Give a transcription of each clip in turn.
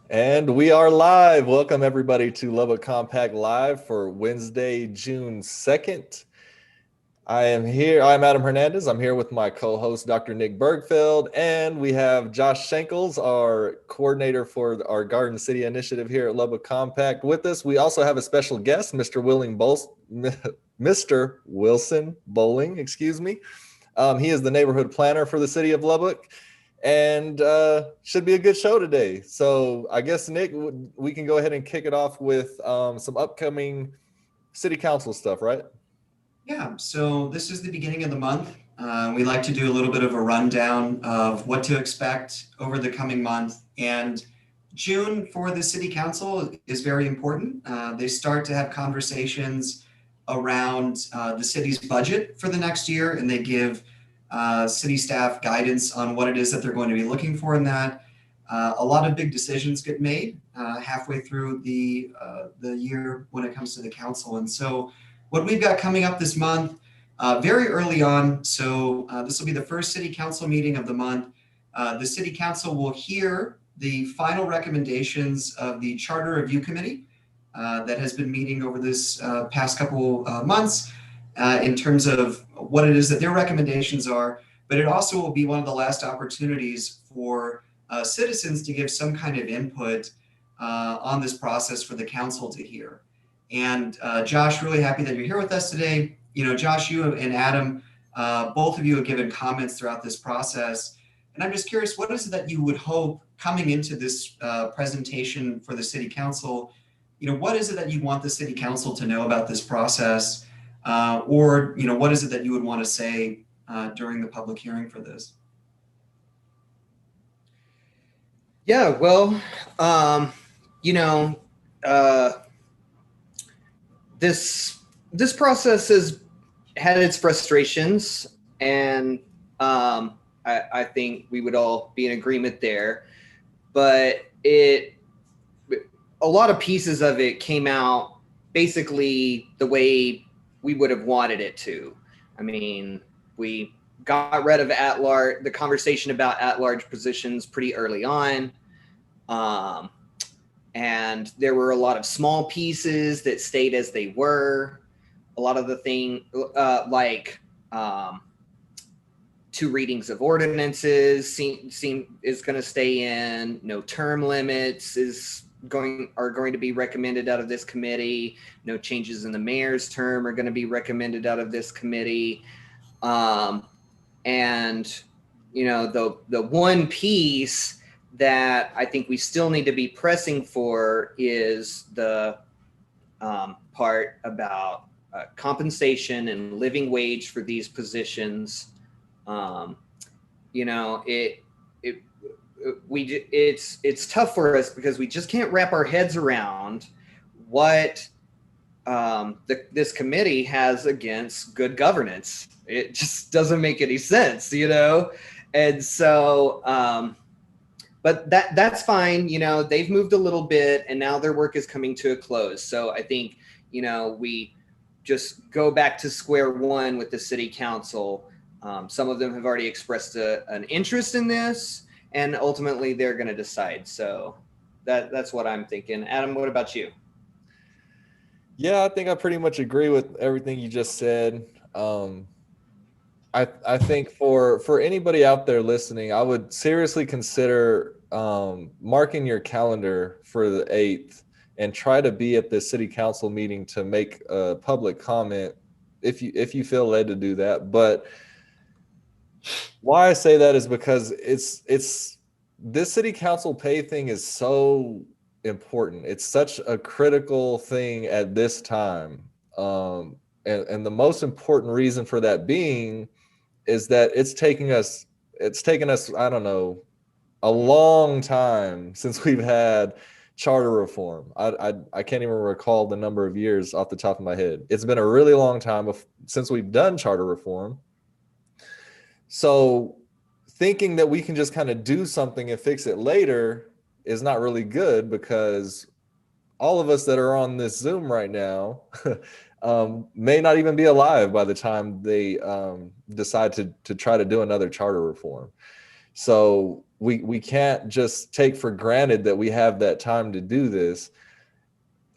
And we are live. Welcome everybody to Lubbock Compact Live for Wednesday, June 2nd. I'm Adam Hernandez. I'm here with my co-host, Dr. Nick Bergfeld, and we have Josh Shankles, our coordinator for our Garden City initiative here at Lubbock Compact with us. We also have a special guest, Mr. Wilson Bowling, excuse me. He is the neighborhood planner for the city of Lubbock, and should be a good show today. So I guess, Nick, we can go ahead and kick it off with some upcoming city council stuff, right? Yeah, so this is the beginning of the month. We like to do a little bit of a rundown of what to expect over the coming month. And June for the city council is very important. They start to have conversations around the city's budget for the next year, and they give city staff guidance on what it is that they're going to be looking for in that. A lot of big decisions get made halfway through the year when it comes to the council. And so what we've got coming up this month, very early on, so this will be the first city council meeting of the month. The city council will hear the final recommendations of the charter review committee that has been meeting over this past couple months in terms of what it is that their recommendations are, but it also will be one of the last opportunities for citizens to give some kind of input on this process for the council to hear. And Josh, really happy that you're here with us today. You know, Josh, you and Adam, both of you have given comments throughout this process. And I'm just curious, what is it that you would hope coming into this presentation for the city council? You know, what is it that you want the city council to know about this process? Or, you know, what is it that you would want to say during the public hearing for this? Yeah, well, you know, this process has had its frustrations, and I think we would all be in agreement there. But a lot of pieces of it came out basically the way we would have wanted it to. I mean, we got rid of the conversation about at-large positions pretty early on. And there were a lot of small pieces that stayed as they were. A lot of the thing, like 2 readings of ordinances is going to stay in. No term limits are going to be recommended out of this committee. No changes in the mayor's term are going to be recommended out of this committee. And you know, the one piece that I think we still need to be pressing for is the part about compensation and living wage for these positions. You know, it's tough for us because we just can't wrap our heads around what this committee has against good governance. It just doesn't make any sense, you know? And so, but that's fine. You know, they've moved a little bit and now their work is coming to a close. So I think, you know, we just go back to square one with the city council. Some of them have already expressed an interest in this, and ultimately they're going to decide. So that's what I'm thinking. Adam, what about you? Yeah, I think I pretty much agree with everything you just said. I think for anybody out there listening, I would seriously consider marking your calendar for the 8th and try to be at the city council meeting to make a public comment if you feel led to do that. But why I say that is because it's this city council pay thing is so important. It's such a critical thing at this time. And the most important reason for that being is that it's taken us, I don't know, a long time since we've had charter reform. I can't even recall the number of years off the top of my head. It's been a really long time since we've done charter reform. So thinking that we can just kind of do something and fix it later is not really good, because all of us that are on this Zoom right now may not even be alive by the time they decide to try to do another charter reform. So we can't just take for granted that we have that time to do this.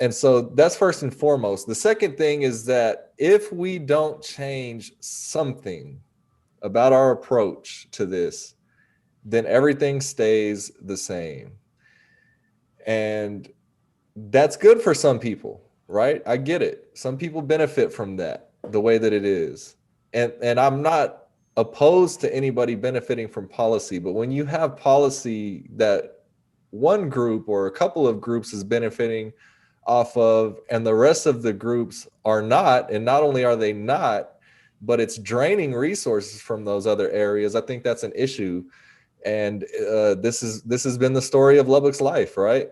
And so that's first and foremost. The second thing is that if we don't change something about our approach to this, then everything stays the same. And that's good for some people, right? I get it. Some people benefit from that, the way that it is. And I'm not opposed to anybody benefiting from policy, but when you have policy that one group or a couple of groups is benefiting off of and the rest of the groups are not, and not only are they not, but it's draining resources from those other areas, I think that's an issue. And this has been the story of Lubbock's life, right?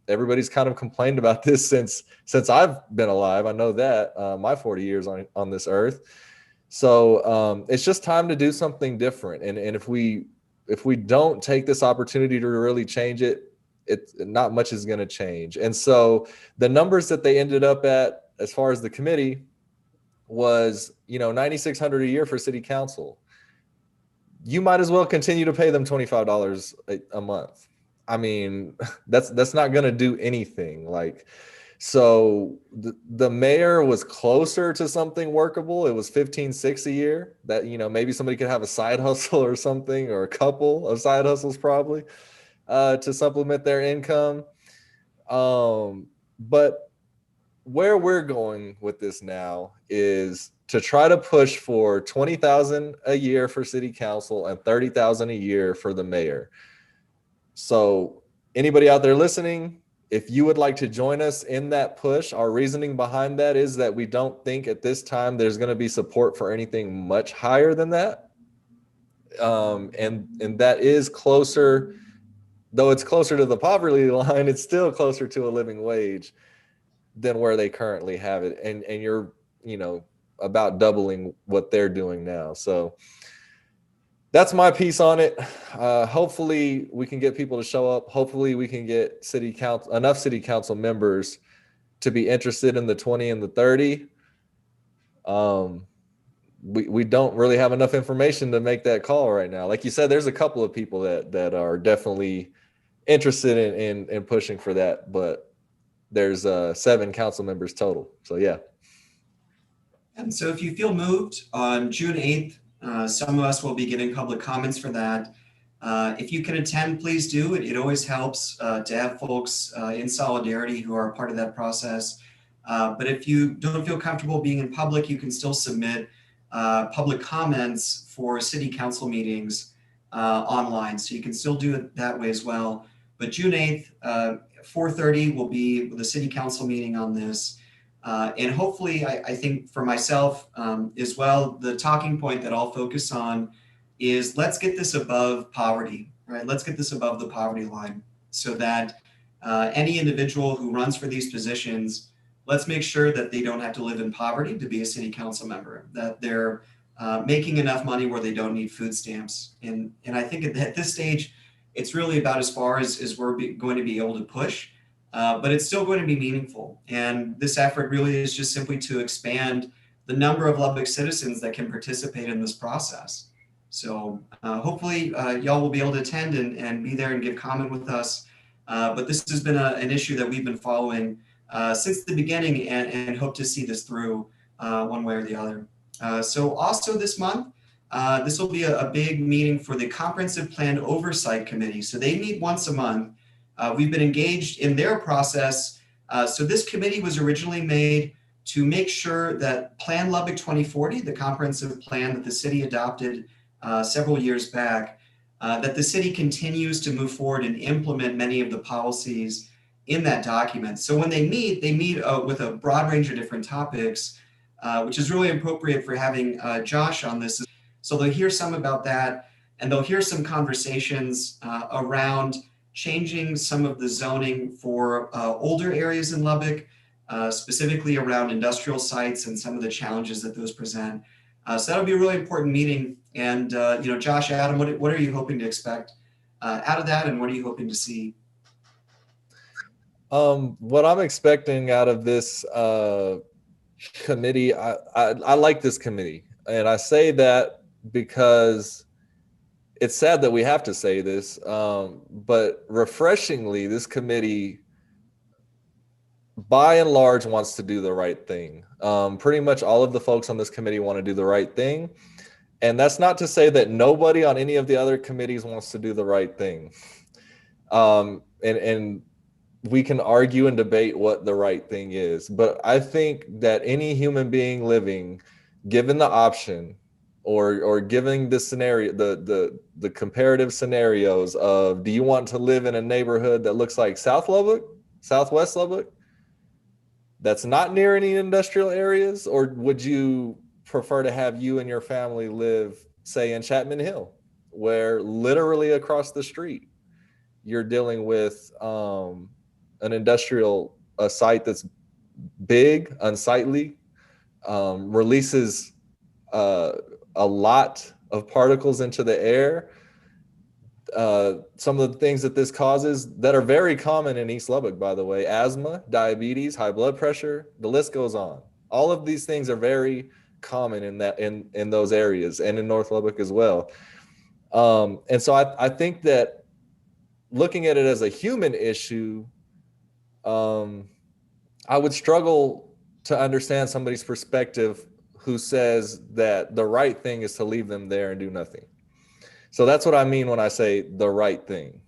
Everybody's kind of complained about this since I've been alive. I know that my 40 years on this earth. So it's just time to do something different. And if we don't take this opportunity to really change it, not much is going to change. And so the numbers that they ended up at, as far as the committee, was $9,600 a year for city council. You might as well continue to pay them $25 a month. I mean, that's not going to do anything. Like, so the mayor was closer to something workable. It was $15,600 a year. That maybe somebody could have a side hustle or something, or a couple of side hustles probably to supplement their income. But where we're going with this now is to try to push for $20,000 a year for city council and $30,000 a year for the mayor. So anybody out there listening, if you would like to join us in that push, our reasoning behind that is that we don't think at this time there's going to be support for anything much higher than that. And that is closer, though it's closer to the poverty line, it's still closer to a living wage than where they currently have it. And you're, about doubling what they're doing now. So that's my piece on it. Hopefully we can get people to show up. Hopefully we can get enough city council members to be interested in the 20 and the 30. We don't really have enough information to make that call right now. Like you said, there's a couple of people that are definitely interested in pushing for that, but there's 7 council members total. So yeah. And so if you feel moved, on June 8th, some of us will be giving public comments for that. If you can attend, please do. It always helps to have folks in solidarity who are part of that process. But if you don't feel comfortable being in public, you can still submit public comments for city council meetings online. So you can still do it that way as well. But June 8th, 4:30 will be the city council meeting on this. And hopefully, I think for myself as well, the talking point that I'll focus on is let's get this above poverty, right? Let's get this above the poverty line so that any individual who runs for these positions, let's make sure that they don't have to live in poverty to be a city council member, that they're making enough money where they don't need food stamps. And I think at this stage, it's really about as far as we're going to be able to push. But it's still going to be meaningful. And this effort really is just simply to expand the number of Lubbock citizens that can participate in this process. So hopefully y'all will be able to attend and be there and give comment with us. But this has been an issue that we've been following since the beginning and hope to see this through one way or the other. So also this month, this will be a big meeting for the Comprehensive Plan Oversight Committee. So they meet once a month. We've been engaged in their process. So this committee was originally made to make sure that Plan Lubbock 2040, the comprehensive plan that the city adopted several years back, that the city continues to move forward and implement many of the policies in that document. So when they meet with a broad range of different topics, which is really appropriate for having Josh on this. So they'll hear some about that, and they'll hear some conversations around changing some of the zoning for older areas in Lubbock, specifically around industrial sites and some of the challenges that those present. So that'll be a really important meeting. And Josh, Adam, what are you hoping to expect out of that, and what are you hoping to see? What I'm expecting out of this committee, I like this committee, and I say that because it's sad that we have to say this, but refreshingly, this committee, by and large, wants to do the right thing. Pretty much all of the folks on this committee want to do the right thing. And that's not to say that nobody on any of the other committees wants to do the right thing. And we can argue and debate what the right thing is, but I think that any human being living, given the option, or giving the scenario, the comparative scenarios of, do you want to live in a neighborhood that looks like South Lubbock, Southwest Lubbock, that's not near any industrial areas, or would you prefer to have you and your family live, say, in Chapman Hill, where literally across the street you're dealing with an industrial site that's big, unsightly, releases a lot of particles into the air. Some of the things that this causes that are very common in East Lubbock, by the way: asthma, diabetes, high blood pressure, the list goes on. All of these things are very common in those areas, and in North Lubbock as well. And so I think that looking at it as a human issue, I would struggle to understand somebody's perspective who says that the right thing is to leave them there and do nothing. So that's what I mean when I say the right thing.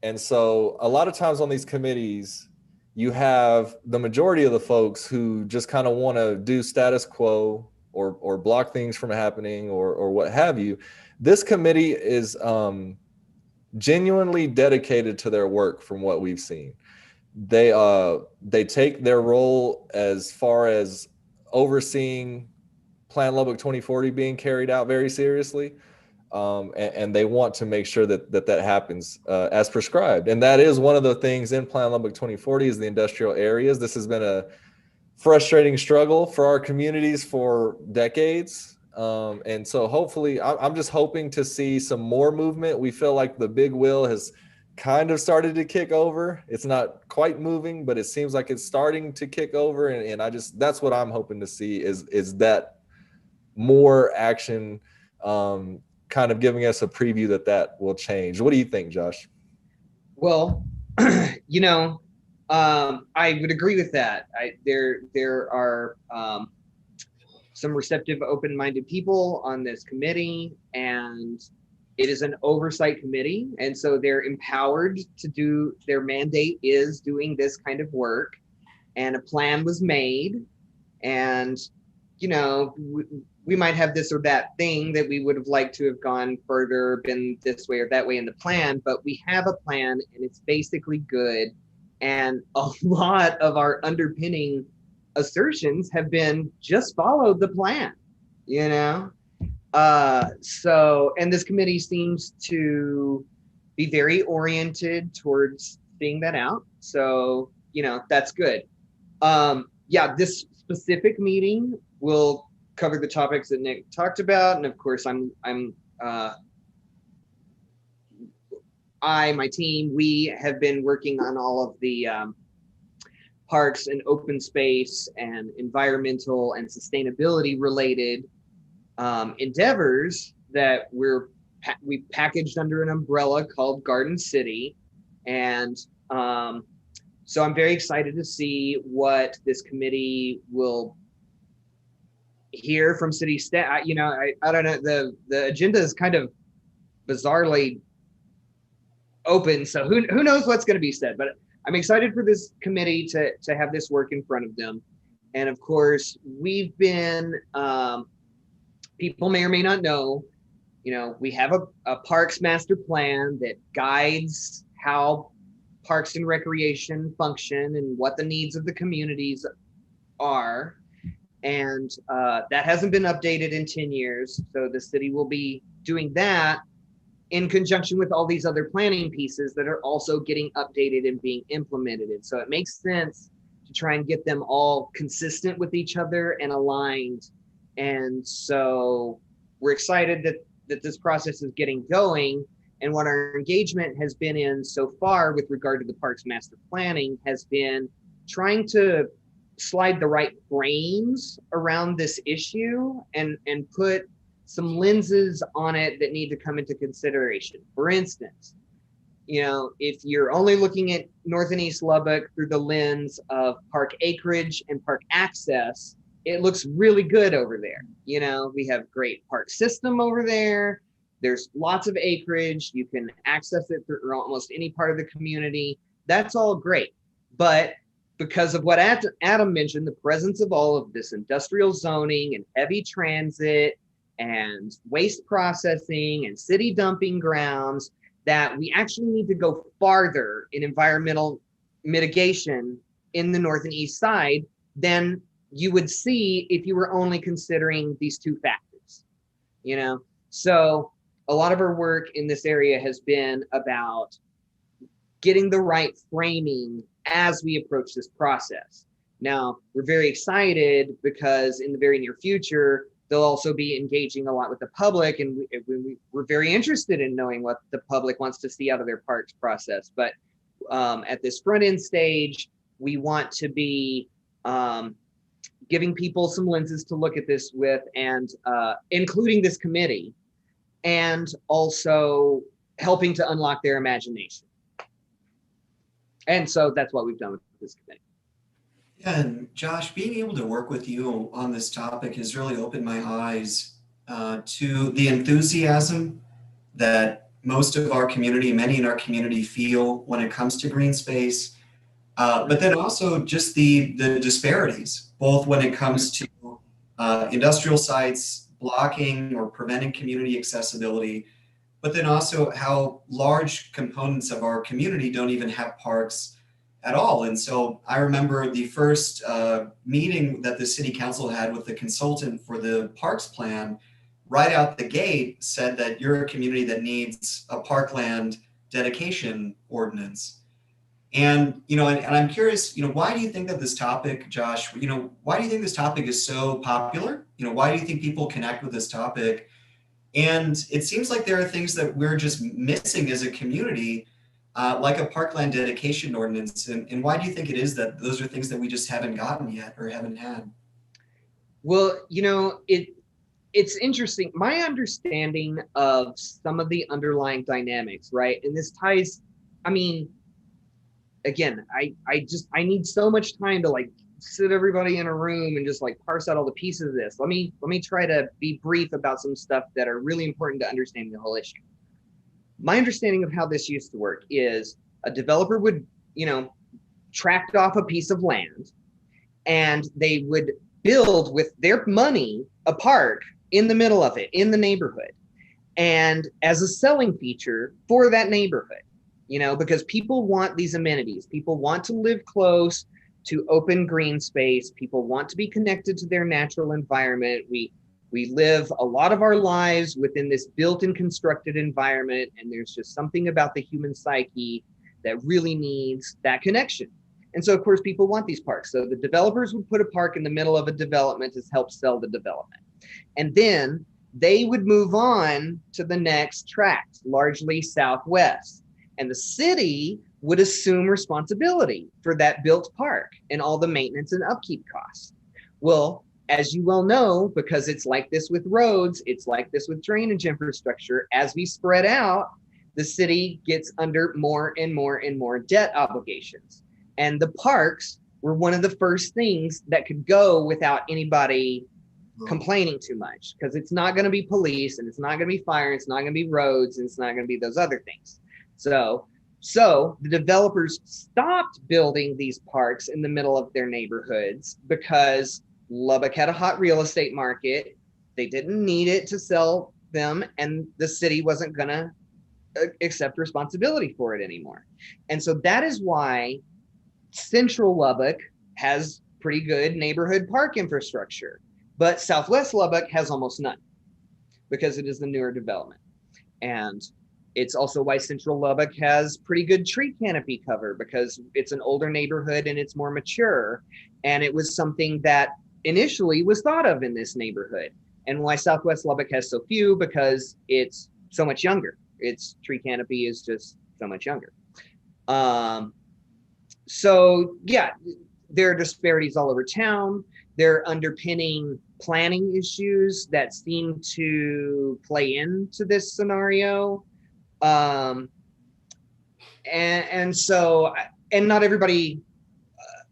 And so a lot of times on these committees, you have the majority of the folks who just kind of want to do status quo, or block things from happening, or what have you. This committee is genuinely dedicated to their work from what we've seen. They take their role as far as overseeing Plan Lubbock 2040 being carried out very seriously. And they want to make sure that happens as prescribed. And that is one of the things in Plan Lubbock 2040 is the industrial areas. This has been a frustrating struggle for our communities for decades. And so hopefully, I'm just hoping to see some more movement. We feel like the big wheel has kind of started to kick over. It's not quite moving, but it seems like it's starting to kick over. And that's what I'm hoping to see is that more action, kind of giving us a preview that will change. What do you think, Josh? Well, I would agree with that. There are some receptive, open-minded people on this committee, and it is an oversight committee, and so they're empowered to do, their mandate is doing this kind of work, and a plan was made, and we might have this or that thing that we would have liked to have gone further, been this way or that way in the plan, but we have a plan and it's basically good. And a lot of our underpinning assertions have been just follow the plan, So, and this committee seems to be very oriented towards seeing that out. So, that's good. This specific meeting will cover the topics that Nick talked about, and of course, my team, we have been working on all of the parks and open space and environmental and sustainability related endeavors that we packaged under an umbrella called Garden City, and so I'm very excited to see what this committee will hear from city staff. I don't know, the agenda is kind of bizarrely open, so who knows what's going to be said, but I'm excited for this committee to have this work in front of them. And of course, we've been people may or may not know, we have a parks master plan that guides how parks and recreation function and what the needs of the communities are. And that hasn't been updated in 10 years. So the city will be doing that in conjunction with all these other planning pieces that are also getting updated and being implemented. And so it makes sense to try and get them all consistent with each other and aligned. And so we're excited that this process is getting going. And what our engagement has been in so far with regard to the Parks Master Planning has been trying to slide the right frames around this issue and put some lenses on it that need to come into consideration. For instance, if you're only looking at North and East Lubbock through the lens of park acreage and park access, it looks really good over there. We have great park system over there. There's lots of acreage. You can access it through almost any part of the community. That's all great. But because of what Adam mentioned, the presence of all of this industrial zoning and heavy transit and waste processing and city dumping grounds, that we actually need to go farther in environmental mitigation in the north and east side than you would see if you were only considering these two factors. So a lot of our work in this area has been about getting the right framing as we approach this process. Now, we're very excited because in the very near future, they'll also be engaging a lot with the public, and we're very interested in knowing what the public wants to see out of their parks process. But at this front end stage, we want to be giving people some lenses to look at this with, and including this committee, and also helping to unlock their imagination. And so that's what we've done with this committee. Yeah, and Josh, being able to work with you on this topic has really opened my eyes to the enthusiasm that most of our community, many in our community, feel when it comes to green space, but then also just the disparities, both when it comes to industrial sites blocking or preventing community accessibility, but then also how large components of our community don't even have parks at all. And so I remember the first meeting that the city council had with the consultant for the parks plan, right out the gate said that you're a community that needs a parkland dedication ordinance. And, and I'm curious, why do you think that this topic, Josh, why do you think this topic is so popular? Why do you think people connect with this topic? And it seems like there are things that we're just missing as a community, like a parkland dedication ordinance. And why do you think it is that those are things that we just haven't gotten yet or haven't had? Well, it's interesting. My understanding of some of the underlying dynamics, right? And this ties, again, I need so much time to sit everybody in a room and just parse out all the pieces of this. Let me try to be brief about some stuff that are really important to understanding the whole issue. My understanding of how this used to work is a developer would, tract off a piece of land, and they would build with their money a park in the middle of it, in the neighborhood, and as a selling feature for that neighborhood, because people want these amenities. People want to live close to open green space. People want to be connected to their natural environment. We live a lot of our lives within this built and constructed environment, and there's just something about the human psyche that really needs that connection. And so, of course, people want these parks. So the developers would put a park in the middle of a development to help sell the development. And then they would move on to the next tract, largely southwest. And the city would assume responsibility for that built park and all the maintenance and upkeep costs. Well, as you well know, because it's like this with roads, it's like this with drainage infrastructure, as we spread out, the city gets under more and more and more debt obligations. And the parks were one of the first things that could go without anybody complaining too much, because it's not going to be police, and it's not going to be fire, it's not going to be roads, and it's not going to be those other things. So the developers stopped building these parks in the middle of their neighborhoods because Lubbock had a hot real estate market. They didn't need it to sell them, and the city wasn't going to accept responsibility for it anymore. And so that is why Central Lubbock has pretty good neighborhood park infrastructure, but Southwest Lubbock has almost none because it is the newer development. And it's also why Central Lubbock has pretty good tree canopy cover, because it's an older neighborhood and it's more mature. And it was something that initially was thought of in this neighborhood. And why Southwest Lubbock has so few, because it's so much younger. Its tree canopy is just so much younger. So yeah, there are disparities all over town. They're underpinning planning issues that seem to play into this scenario. And so, and not everybody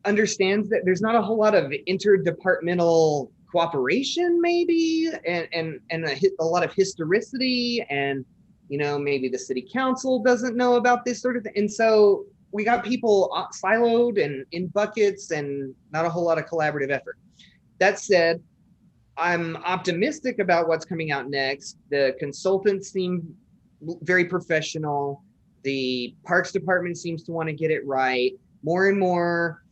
understands that there's not a whole lot of interdepartmental cooperation, maybe, and a lot of historicity, and maybe the city council doesn't know about this sort of thing, and so we got people siloed and in buckets, and not a whole lot of collaborative effort. That said, I'm optimistic about what's coming out next. The consultants seem very professional. The Parks Department seems to want to get it right. More and more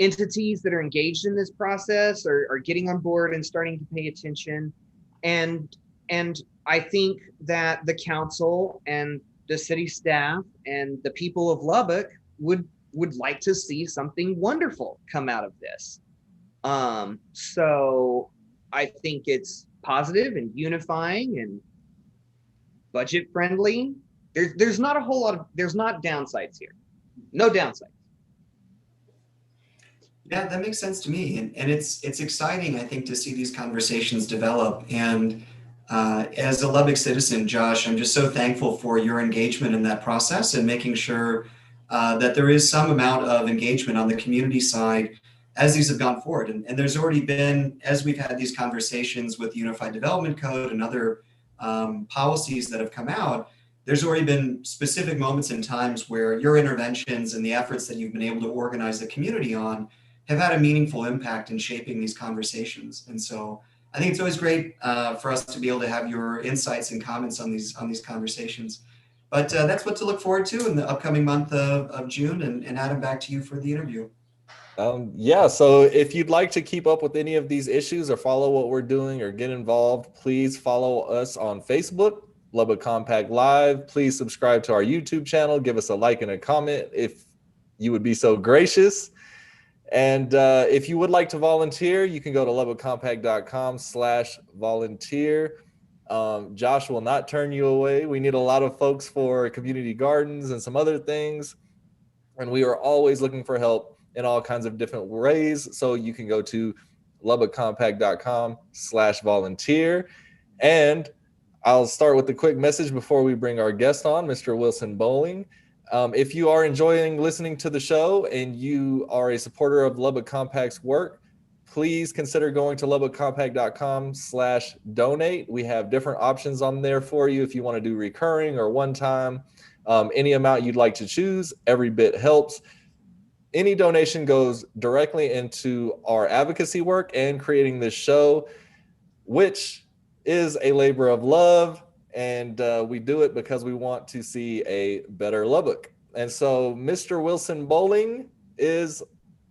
entities that are engaged in this process are getting on board and starting to pay attention. And I think that the council and the city staff and the people of Lubbock would like to see something wonderful come out of this. So I think it's positive and unifying and budget friendly. There's not a whole lot of, there's not downsides here. No downsides. Yeah, that makes sense to me. And it's exciting, I think, to see these conversations develop. And as a Lubbock citizen, Josh, I'm just so thankful for your engagement in that process and making sure that there is some amount of engagement on the community side as these have gone forward. And there's already been, as we've had these conversations with the Unified Development Code and other policies that have come out, there's already been specific moments and times where your interventions and the efforts that you've been able to organize the community on have had a meaningful impact in shaping these conversations. And so I think it's always great for us to be able to have your insights and comments on these conversations. But that's what to look forward to in the upcoming month of June. And Adam, back to you for the interview. Yeah, so if you'd like to keep up with any of these issues or follow what we're doing or get involved, please follow us on Facebook, Lubbock Compact Live. Please subscribe to our YouTube channel. Give us a like and a comment if you would be so gracious. And if you would like to volunteer, you can go to lubbockcompact.com/volunteer. Josh will not turn you away. We need a lot of folks for community gardens and some other things. And we are always looking for help in all kinds of different ways. So you can go to lubbockcompact.com/volunteer. And I'll start with a quick message before we bring our guest on, Mr. Wilson Bowling. If you are enjoying listening to the show and you are a supporter of Lubbock Compact's work, please consider going to lubbockcompact.com/donate. We have different options on there for you if you want to do recurring or one time. Any amount you'd like to choose, every bit helps. Any donation goes directly into our advocacy work and creating this show, which is a labor of love. And we do it because we want to see a better Lubbock. And so Mr. Wilson Bowling is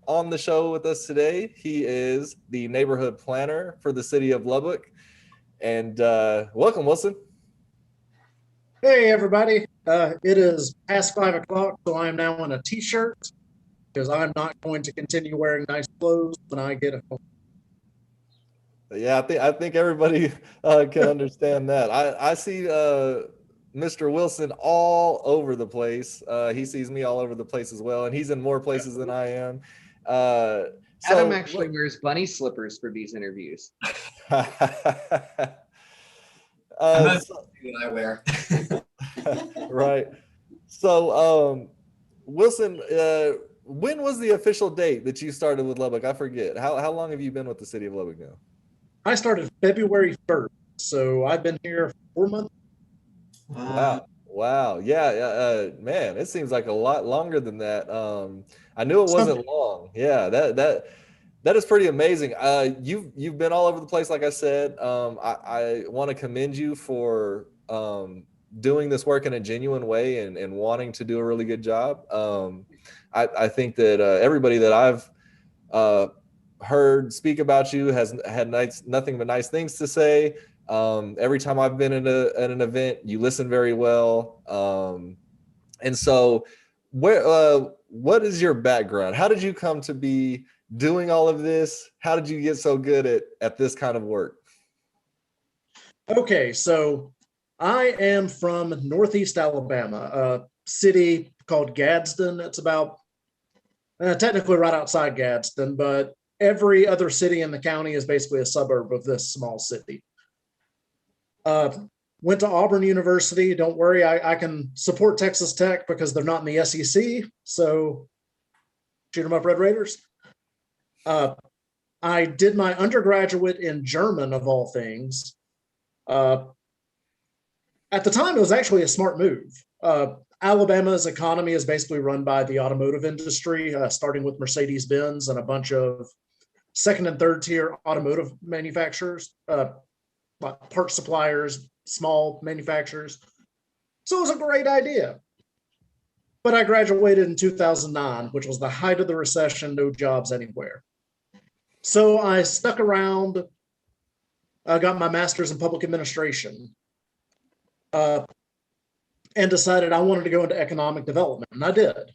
on the show with us today. He is the neighborhood planner for the city of Lubbock. And welcome, Wilson. Hey, everybody. It is past 5 o'clock, so I'm now in a t-shirt because I'm not going to continue wearing nice clothes when I get home. Yeah, I think everybody can understand that. I see Mr. Wilson all over the place. He sees me all over the place as well, and he's in more places than I am. Adam actually wears bunny slippers for these interviews. I'm not what I wear. Right. So, Wilson, when was the official date that you started with Lubbock? I forget. How long have you been with the city of Lubbock now? I started February 1st, so I've been here 4 months. Wow. Yeah. Man, it seems like a lot longer than that. I knew it wasn't long. Yeah, that is pretty amazing. You've been all over the place, like I said. I want to commend you for doing this work in a genuine way and wanting to do a really good job. I think that everybody that I've heard speak about you has had nothing but nice things to say. Every time I've been at an event, you listen very well. And so what is your background? How did you come to be doing all of this? How did you get so good at this kind of work? Okay, so I am from Northeast Alabama, a city called Gadsden. It's about technically right outside Gadsden, but every other city in the county is basically a suburb of this small city. Went to Auburn University. Don't worry, I can support Texas Tech because they're not in the SEC. So shoot them up, Red Raiders. I did my undergraduate in German, of all things. At the time, it was actually a smart move. Alabama's economy is basically run by the automotive industry, starting with Mercedes-Benz and a bunch of second and third tier automotive manufacturers, like part suppliers, small manufacturers. So it was a great idea. But I graduated in 2009, which was the height of the recession, no jobs anywhere. So I stuck around, I got my master's in public administration, and decided I wanted to go into economic development, and I did.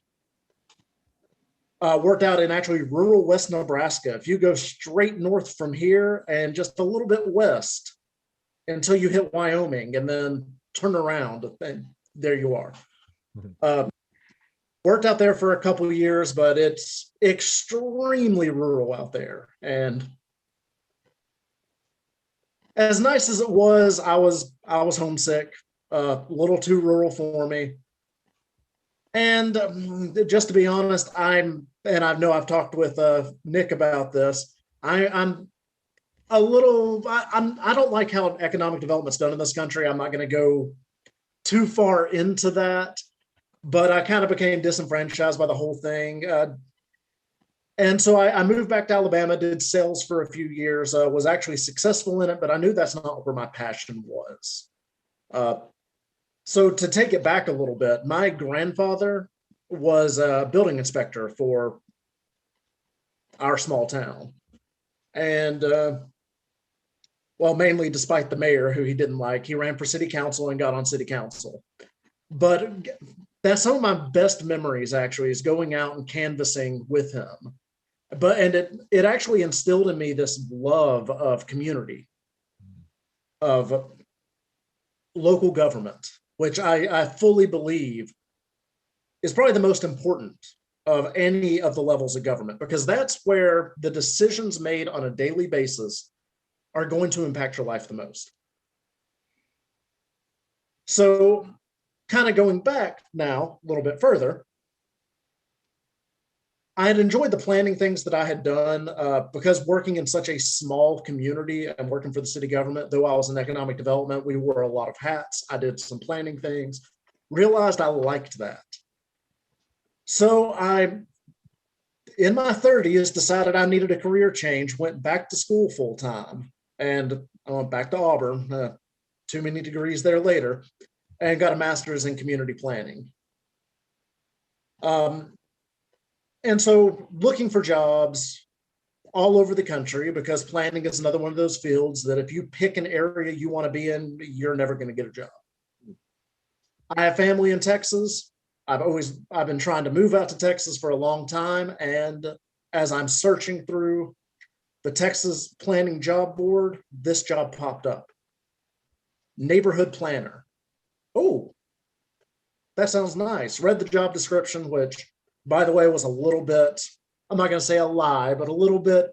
Worked out in actually rural West Nebraska. If you go straight north from here and just a little bit west until you hit Wyoming and then turn around, and there you are. Worked out there for a couple of years, but it's extremely rural out there. And as nice as it was, I was homesick, a little too rural for me. And just to be honest, I know I've talked with Nick about this. I'm a little, I don't like how economic development's done in this country. I'm not going to go too far into that, but I kind of became disenfranchised by the whole thing. And so I moved back to Alabama, did sales for a few years, was actually successful in it, but I knew that's not where my passion was. So to take it back a little bit, my grandfather was a building inspector for our small town. And, well, mainly despite the mayor, who he didn't like, he ran for city council and got on city council. But that's some of my best memories, actually, is going out and canvassing with him. And it actually instilled in me this love of community, of local government, which I fully believe is probably the most important of any of the levels of government, because that's where the decisions made on a daily basis are going to impact your life the most. So kind of going back now a little bit further, I had enjoyed the planning things that I had done because working in such a small community and working for the city government, though I was in economic development, we wore a lot of hats. I did some planning things, realized I liked that. So in my 30s, decided I needed a career change, went back to school full time, and I went back to Auburn, too many degrees there later, and got a master's in community planning. And so looking for jobs all over the country, because planning is another one of those fields that if you pick an area you want to be in, you're never going to get a job. I have family in Texas. I've been trying to move out to Texas for a long time. And as I'm searching through the Texas Planning Job Board, this job popped up. Neighborhood planner. Oh, that sounds nice. Read the job description, which, by the way, was a little bit, I'm not going to say a lie, but a little bit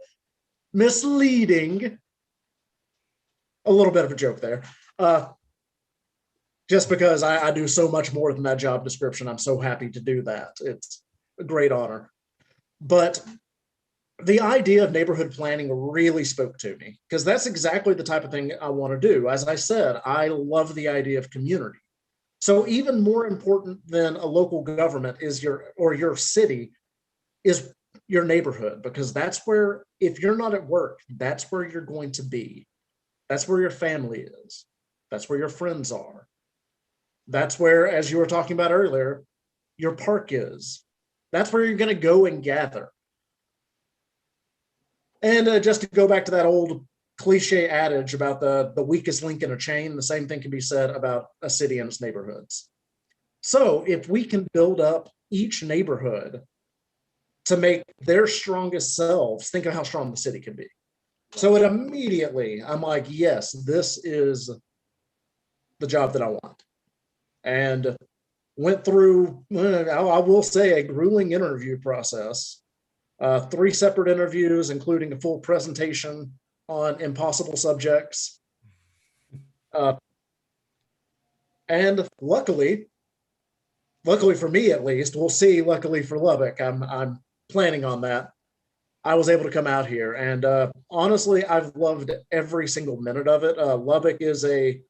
misleading. A little bit of a joke there. Just because I do so much more than that job description. I'm so happy to do that. It's a great honor. But the idea of neighborhood planning really spoke to me, because that's exactly the type of thing I want to do. As I said, I love the idea of community. So even more important than a local government is your city is your neighborhood, because that's where, if you're not at work, that's where you're going to be. That's where your family is. That's where your friends are. That's where, as you were talking about earlier, your park is. That's where you're going to go and gather. And just to go back to that old cliche adage about the weakest link in a chain, the same thing can be said about a city and its neighborhoods. So if we can build up each neighborhood to make their strongest selves, think of how strong the city can be. So it immediately, I'm like, yes, this is the job that I want. And went through, I will say, a grueling interview process. 3 separate interviews, including a full presentation on impossible subjects. And luckily for me at least, we'll see, luckily for Lubbock, I'm planning on that, I was able to come out here. And honestly, I've loved every single minute of it. Lubbock is a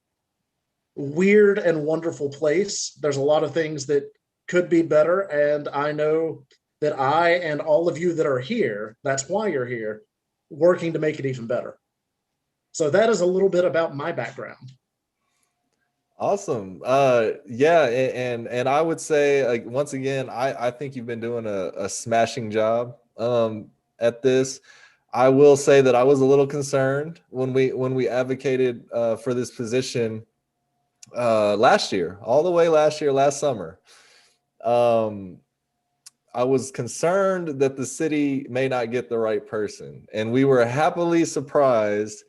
weird and wonderful place. There's a lot of things that could be better. And I know that I and all of you that are here, that's why you're here, working to make it even better. So that is a little bit about my background. Awesome. Yeah, and I would say, like, once again, I think you've been doing a smashing job at this. I will say that I was a little concerned when we advocated for this position last year, all the way last summer. I was concerned that the city may not get the right person, and we were happily surprised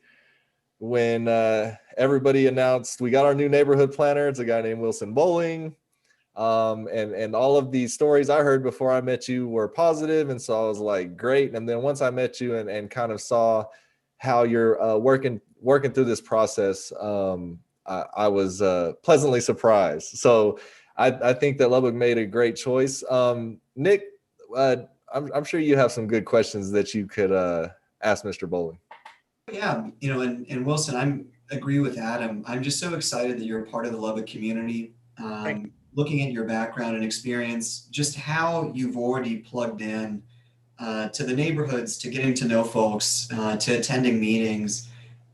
when everybody announced we got our new neighborhood planner. It's a guy named Wilson Bowling. And all of these stories I heard before I met you were positive. And so I was like, great. And then once I met you and kind of saw how you're working through this process, I was pleasantly surprised. So I think that Lubbock made a great choice. Nick, I'm sure you have some good questions that you could ask Mr. Bowling. Yeah, and Wilson, I agree with Adam. I'm just so excited that you're a part of the Lubbock community. Looking at your background and experience, just how you've already plugged in to the neighborhoods, to getting to know folks, to attending meetings.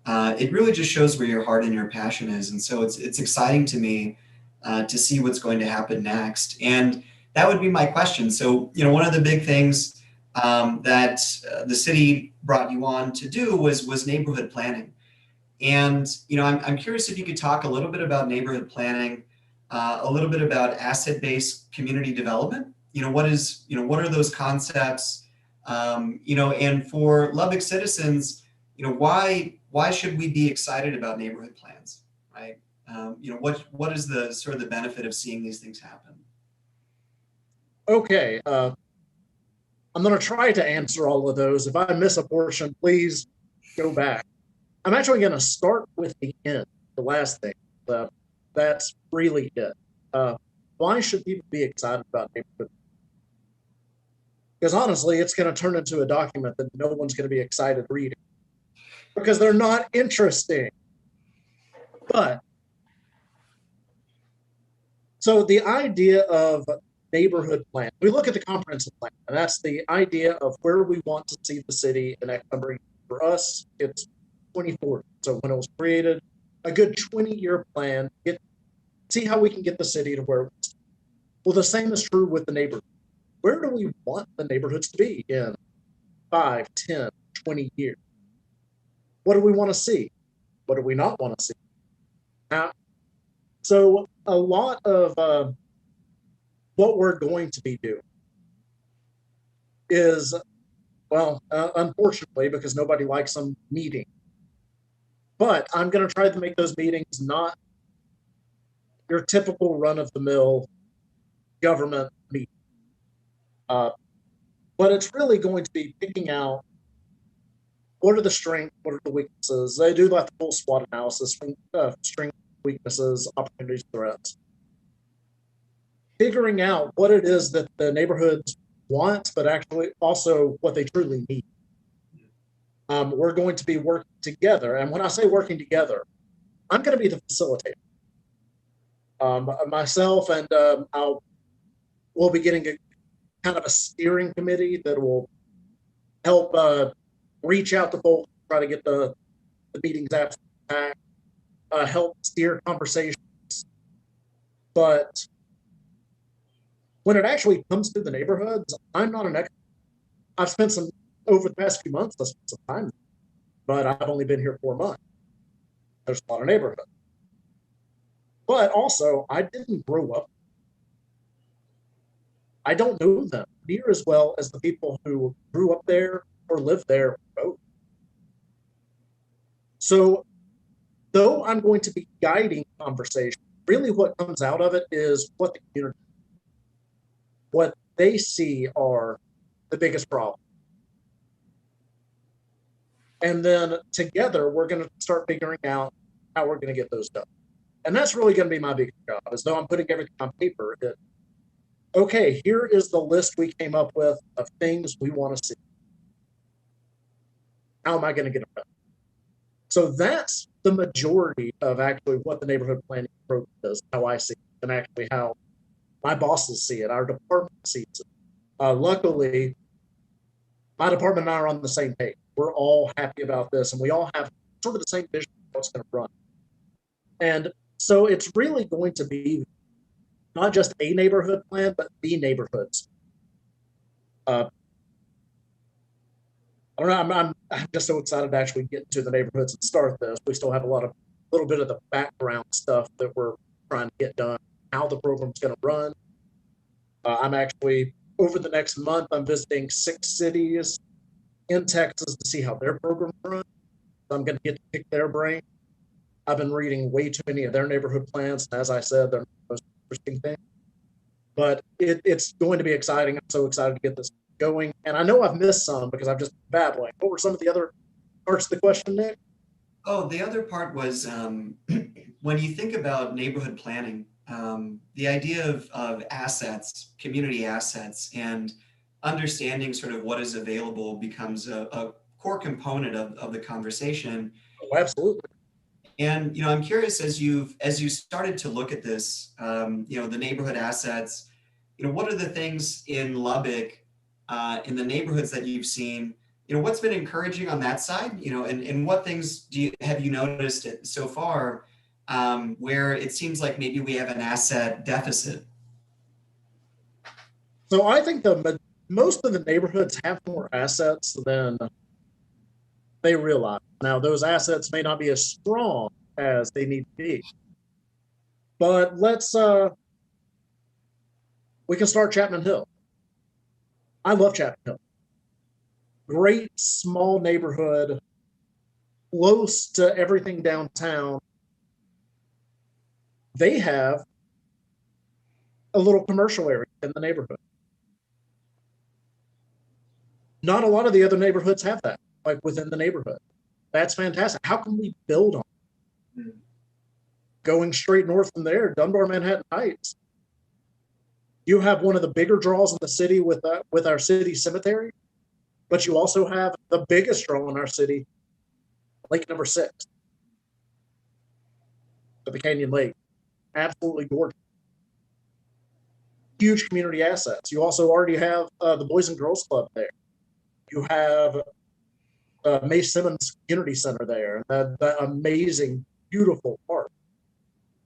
It really just shows where your heart and your passion is. And so it's exciting to me to see what's going to happen next. And that would be my question. So, one of the big things that the city brought you on to do was neighborhood planning. And, I'm curious if you could talk a little bit about neighborhood planning, a little bit about asset-based community development. What are those concepts? And for Lubbock citizens, why should we be excited about neighborhood plans, right? What is the sort of the benefit of seeing these things happen? Okay, I'm going to try to answer all of those. If I miss a portion, please go back. I'm actually going to start with the end, the last thing. That's really it. Why should people be excited about neighborhood? Because honestly, it's going to turn into a document that no one's going to be excited reading because they're not interesting. But so the idea of neighborhood plan, we look at the comprehensive plan, and that's the idea of where we want to see the city in next number of years. For us, it's 2040. So when it was created, a good 20-year plan, see how we can get the city to where it's. Well, the same is true with the neighborhood. Where do we want the neighborhoods to be in 5, 10, 20 years? What do we want to see? What do we not want to see? So a lot of what we're going to be doing is, unfortunately, because nobody likes them, meeting. But I'm going to try to make those meetings not your typical run-of-the-mill government meeting. But it's really going to be picking out what are the strengths, what are the weaknesses. They do like the full SWOT analysis, strengths, weaknesses, opportunities, threats. Figuring out what it is that the neighborhoods want, but actually also what they truly need. We're going to be working together. And when I say working together, I'm going to be the facilitator. Myself and we'll be getting a kind of a steering committee that will help reach out to folks, try to get the meetings back, help steer conversations. But when it actually comes to the neighborhoods, I'm not an expert. I've spent over the past few months, I spent some time, but I've only been here 4 months. There's a lot of neighborhoods. But also, I didn't grow up. I don't know them near as well as the people who grew up there or lived there both. So, though I'm going to be guiding conversation, really what comes out of it is what the community, what they see are the biggest problem. And then together, we're going to start figuring out how we're going to get those done. And that's really going to be my big job, as though I'm putting everything on paper. Okay, here is the list we came up with of things we want to see. How am I going to get it done? So that's the majority of actually what the neighborhood planning approach is, how I see it, and actually how my bosses see it, our department sees it. Luckily, my department and I are on the same page. We're all happy about this, and we all have sort of the same vision of how it's going to run. And so it's really going to be not just a neighborhood plan, but the neighborhoods. I don't know. I'm just so excited to actually get into the neighborhoods and start this. We still have a little bit of the background stuff that we're trying to get done. How the program's going to run. I'm actually over the next month. I'm visiting 6 cities in Texas to see how their program runs. So I'm going to get to pick their brain. I've been reading way too many of their neighborhood plans, and as I said, they're the most interesting thing. But it's going to be exciting. I'm so excited to get this going. And I know I've missed some because I've just been babbling. What were some of the other parts of the question, Nick? Oh, the other part was when you think about neighborhood planning, the idea of assets, community assets, and understanding sort of what is available becomes a core component of the conversation. Oh, absolutely. And I'm curious, as you started to look at this, the neighborhood assets, what are the things in Lubbock, in the neighborhoods that you've seen? What's been encouraging on that side? And what things have you noticed so far where it seems like maybe we have an asset deficit? So I think most of the neighborhoods have more assets than they realize. Now, those assets may not be as strong as they need to be. But we can start Chapman Hill. I love Chapman Hill. Great small neighborhood, close to everything downtown. They have a little commercial area in the neighborhood. Not a lot of the other neighborhoods have that, like within the neighborhood. That's fantastic. How can we build on it? Going straight north from there, Dunbar, Manhattan Heights. You have one of the bigger draws in the city with our city cemetery, but you also have the biggest draw in our city, Lake number 6, the Canyon Lake. Absolutely gorgeous. Huge community assets. You also already have the Boys and Girls Club there. You have May Simmons Community Center there, that amazing, beautiful park.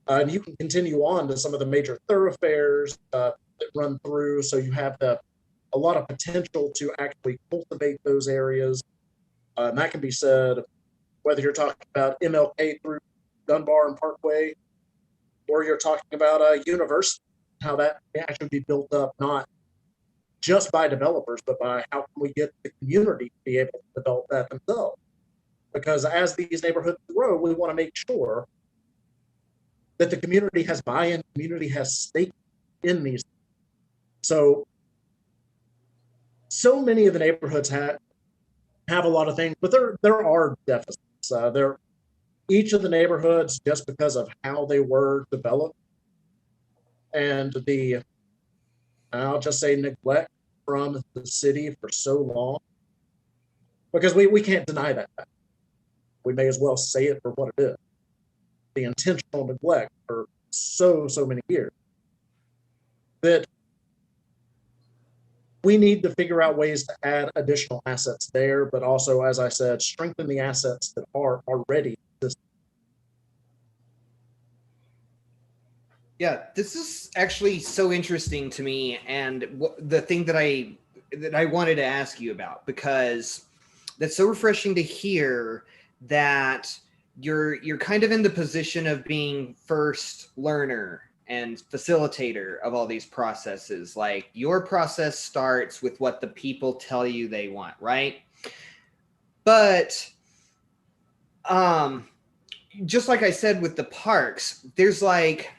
And you can continue on to some of the major thoroughfares that run through. So you have a lot of potential to actually cultivate those areas. And that can be said whether you're talking about MLK through Dunbar and Parkway, or you're talking about a university, how that can actually be built up, not just by developers, but by how can we get the community to be able to develop that themselves. Because as these neighborhoods grow, we want to make sure that the community has buy-in, community has stake in these. So many of the neighborhoods have a lot of things, but there are deficits. Each of the neighborhoods, just because of how they were developed, and I'll just say neglect from the city for so long, because we can't deny that. We may as well say it for what it is. The intentional neglect for so many years, that we need to figure out ways to add additional assets there, but also, as I said, strengthen the assets that are already existing. Yeah, this is actually so interesting to me, and the thing that I wanted to ask you about, because that's so refreshing to hear that you're kind of in the position of being first learner and facilitator of all these processes. Like, your process starts with what the people tell you they want, right? But just like I said with the parks, there's like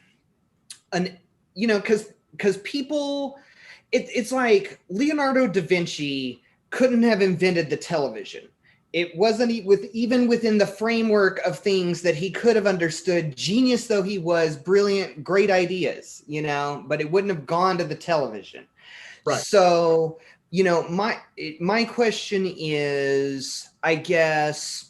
because people, it's like Leonardo da Vinci couldn't have invented the television it wasn't even within the framework of things that he could have understood, genius though he was, brilliant, great ideas, but it wouldn't have gone to the television. Right. So, my question is, I guess,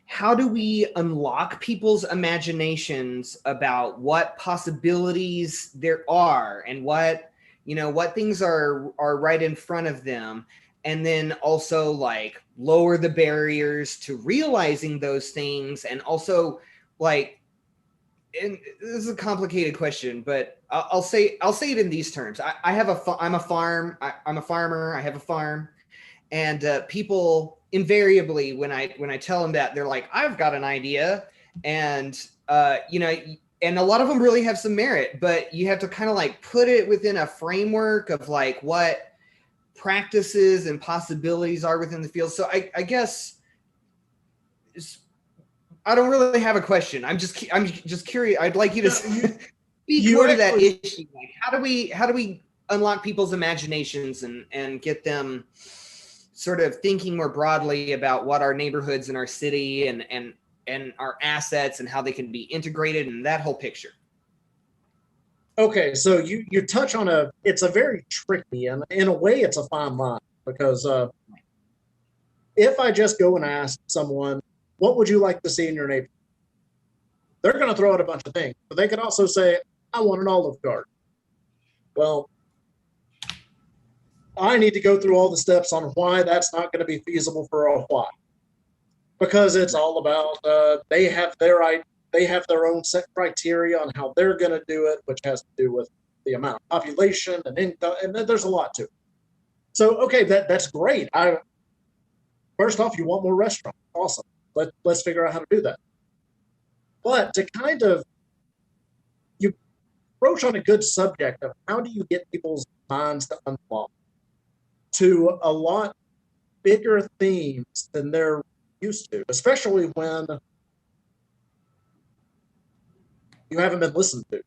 how do we unlock people's imaginations about what possibilities there are and what things are right in front of them? And then also like lower the barriers to realizing those things. And also like, and this is a complicated question, but I'll say it in these terms. I'm a farmer. I have a farm, and people invariably, when I tell them that, they're like, I've got an idea, and and a lot of them really have some merit, but you have to kind of like put it within a framework of like what practices and possibilities are within the field. So I guess I don't really have a question. I'm just curious. I'd like you to speak more to that issue. Like, how do we unlock people's imaginations and get them sort of thinking more broadly about what our neighborhoods and our city and our assets and how they can be integrated and that whole picture? Okay, so you touch on it's a very tricky, and in a way it's a fine line, because if I just go and ask someone, what would you like to see in your neighborhood? They're going to throw out a bunch of things, but they could also say, I want an Olive Garden. Well, I need to go through all the steps on why that's not going to be feasible for a while, because it's all about they have their own set criteria on how they're going to do it, which has to do with the amount of population and income, and there's a lot to it. So, okay, that's great. First off, you want more restaurants. Awesome. Let's figure out how to do that. But to kind of, you approach on a good subject of how do you get people's minds to unlock to a lot bigger themes than they're used to, especially when you haven't been listened to.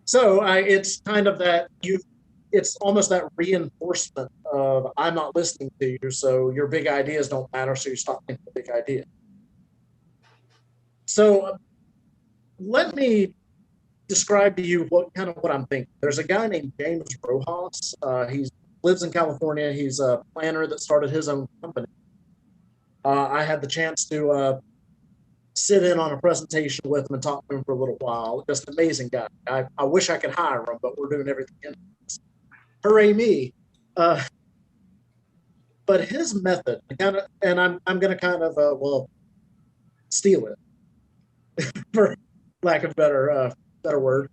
So it's kind of that it's almost that reinforcement of I'm not listening to you, so your big ideas don't matter, so you stop thinking the big idea. So let me describe to you what I'm thinking. There's a guy named James Rojas. He lives in California. He's a planner that started his own company. I had the chance to sit in on a presentation with him and talk to him for a little while. Just an amazing guy. I wish I could hire him, but we're doing everything in house. Hooray me. But his method, and I'm going to kind of, steal it, for lack of better word.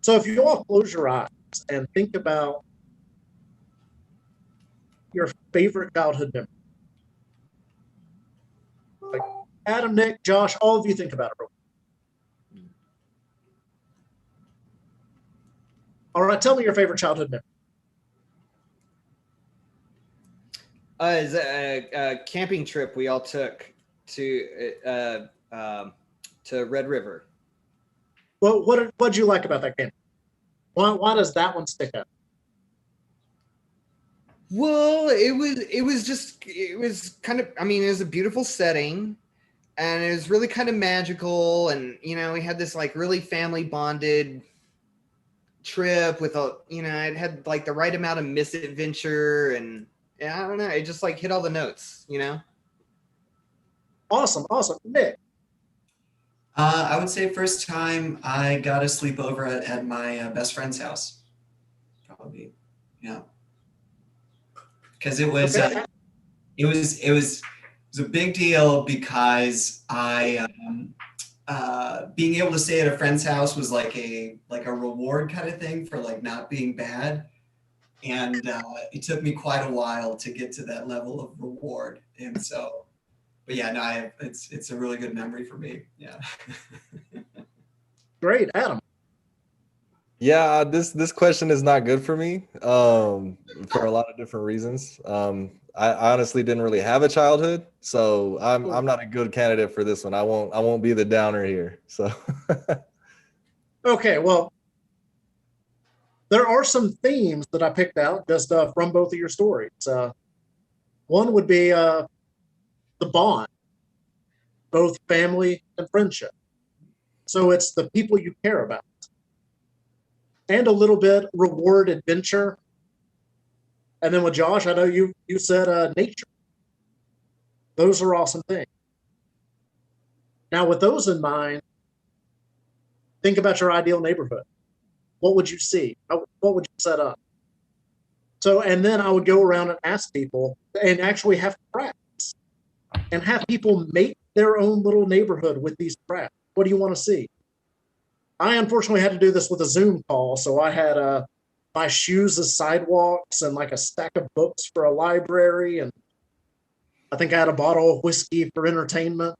So if you all close your eyes and think about your favorite childhood memory, like Adam, Nick, Josh, all of you think about it. All right, tell me your favorite childhood memory. Is a camping trip we all took to Red River. Well, what did you like about that camp? Why does that one stick out? Well, it was kind of, I mean, it was a beautiful setting, and it was really kind of magical, and we had this like really family bonded trip with it had like the right amount of misadventure, and I don't know, it just like hit all the notes. Awesome, Nick. I would say first time I got a sleepover at my best friend's house. Probably, yeah. Because it was a big deal, because I being able to stay at a friend's house was like a reward kind of thing for like not being bad, and it took me quite a while to get to that level of reward, and so. But yeah, no, it's a really good memory for me. Yeah. Great, Adam. Yeah, this question is not good for me for a lot of different reasons. I honestly didn't really have a childhood, so I'm not a good candidate for this one. I won't be the downer here. So okay, well, there are some themes that I picked out just from both of your stories. One would be the bond, both family and friendship. So it's the people you care about, and a little bit reward adventure. And then with Josh, I know you said nature. Those are awesome things. Now, with those in mind, think about your ideal neighborhood. What would you see? What would you set up? So, and then I would go around and ask people and actually have practice and have people make their own little neighborhood with these crafts. What do you want to see? I unfortunately had to do this with a Zoom call. So I had my shoes as sidewalks and like a stack of books for a library. And I think I had a bottle of whiskey for entertainment.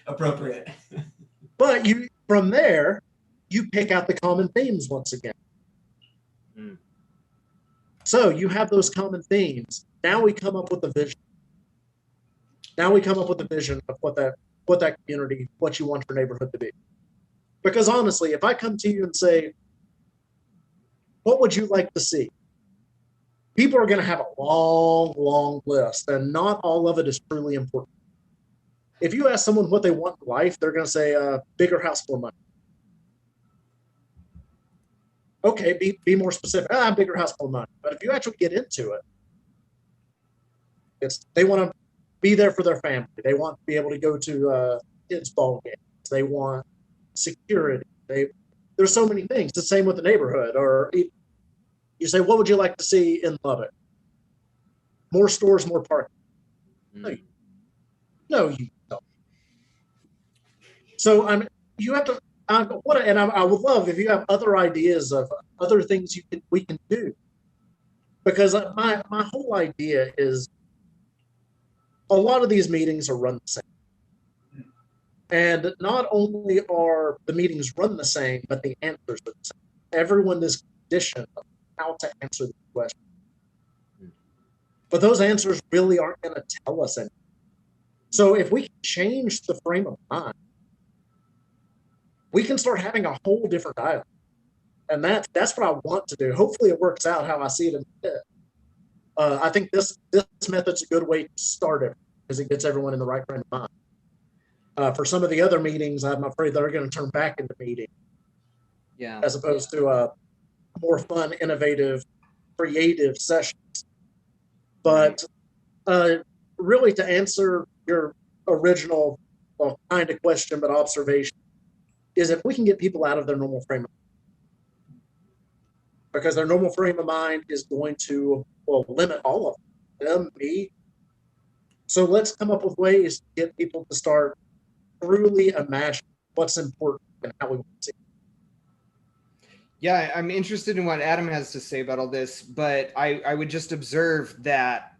Appropriate. But from there, you pick out the common themes once again. So you have those common themes. Now we come up with a vision. Now we come up with a vision of what that community, what you want your neighborhood to be. Because honestly, if I come to you and say, what would you like to see? People are going to have a long, long list, and not all of it is truly important. If you ask someone what they want in life, they're going to say bigger house, more money. Okay, be more specific. Bigger house, more money. But if you actually get into it, they want to be there for their family. They want to be able to go to kids' ball games. They want security. There's so many things. The same with the neighborhood. Or you say, what would you like to see in Lubbock? More stores, more parking. No, you don't. So you have to. I would love if you have other ideas of other things we can do, because my whole idea is a lot of these meetings are run the same, and not only are the meetings run the same, but the answers are the same. Everyone is conditioned on how to answer the question, but those answers really aren't going to tell us anything. So if we can change the frame of mind, we can start having a whole different dialogue. And that's what I want to do. Hopefully it works out how I see it in my head. I think this method's a good way to start it because it gets everyone in the right frame of mind. For some of the other meetings, I'm afraid they're going to turn back into meetings. Yeah. As opposed to more fun, innovative, creative sessions. But really to answer your original kind of question, but observation, is if we can get people out of their normal frame of mind, because their normal frame of mind is going to limit all of them, me. So let's come up with ways to get people to start truly imagine what's important and how we want to see it. Yeah, I'm interested in what Adam has to say about all this, but I would just observe that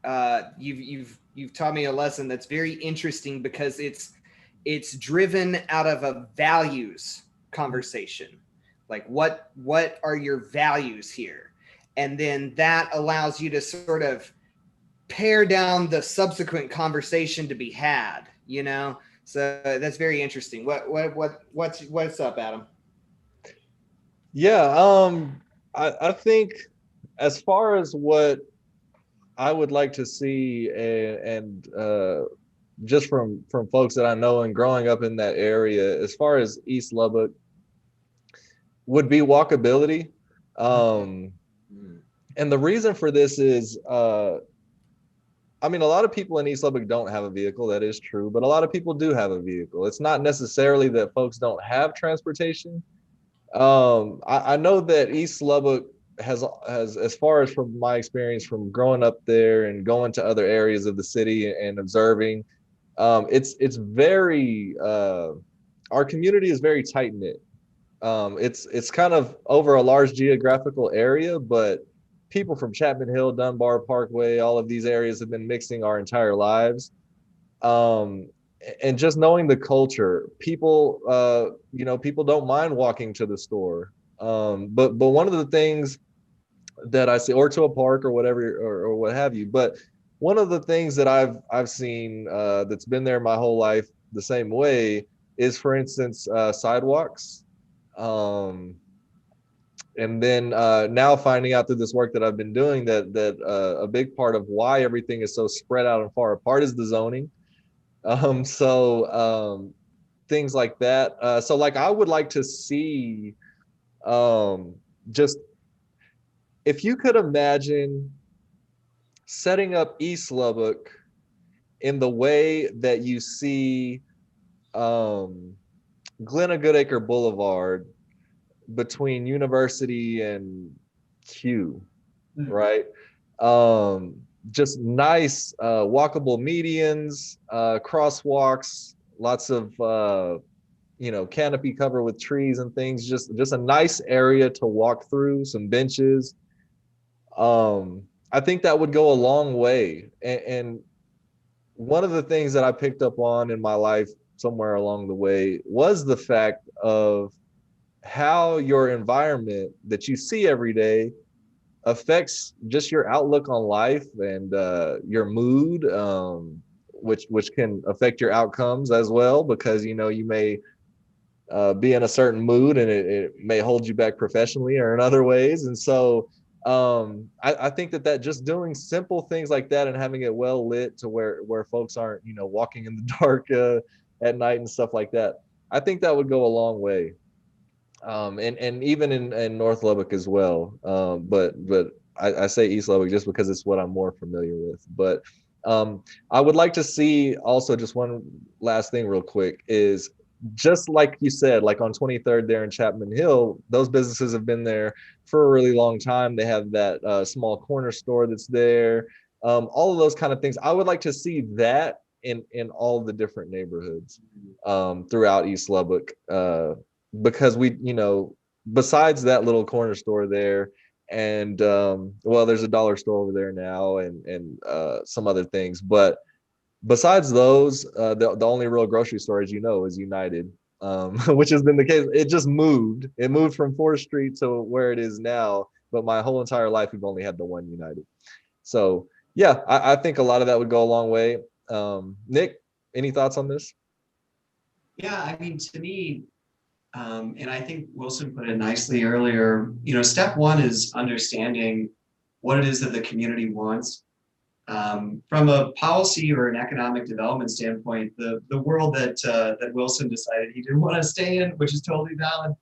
you've taught me a lesson that's very interesting because it's driven out of a values conversation. Like what are your values here? And then that allows you to sort of pare down the subsequent conversation to be had, you know? So that's very interesting. What's up, Adam? Yeah, I think as far as what I would like to see and just from folks that I know and growing up in that area, as far as East Lubbock, would be walkability. And the reason for this is, a lot of people in East Lubbock don't have a vehicle. That is true, but a lot of people do have a vehicle. It's not necessarily that folks don't have transportation. I know that East Lubbock has, as far as from my experience from growing up there and going to other areas of the city and observing, it's very, our community is very tight knit. It's kind of over a large geographical area, but people from Chapman Hill, Dunbar Parkway, all of these areas have been mixing our entire lives. And just knowing the culture, people, people don't mind walking to the store. But one of the things that I see, or to a park or whatever, or what have you, but one of the things that I've seen that's been there my whole life the same way is, for instance, sidewalks. And then now finding out through this work that I've been doing that a big part of why everything is so spread out and far apart is the zoning. Things like that. So like I would like to see just if you could imagine setting up East Lubbock in the way that you see Glenna Goodacre Boulevard between University and Q, right? Just nice walkable medians, crosswalks, lots of canopy cover with trees and things. Just a nice area to walk through, some benches. I think that would go a long way. And one of the things that I picked up on in my life somewhere along the way was the fact of how your environment that you see every day affects just your outlook on life and your mood, which can affect your outcomes as well, because you may be in a certain mood and it may hold you back professionally or in other ways. And so I think that just doing simple things like that and having it well lit to where folks aren't walking in the dark at night and stuff like that, I think that would go a long way. And even in North Lubbock as well. But I say East Lubbock just because it's what I'm more familiar with. But I would like to see also just one last thing real quick is just like you said, like on 23rd there in Chapman Hill, those businesses have been there for a really long time. They have that small corner store that's there. All of those kind of things. I would like to see that in all the different neighborhoods throughout East Lubbock. Because we, besides that little corner store there, and there's a dollar store over there now, and some other things. But besides those, the only real grocery store, as is United, which has been the case. It just moved. It moved from 4th Street to where it is now. But my whole entire life, we've only had the one United. So yeah, I think a lot of that would go a long way. Nick, any thoughts on this? Yeah, I mean, to me, and I think Wilson put it nicely earlier, step one is understanding what it is that the community wants. From a policy or an economic development standpoint, the world that Wilson decided he didn't want to stay in, which is totally valid,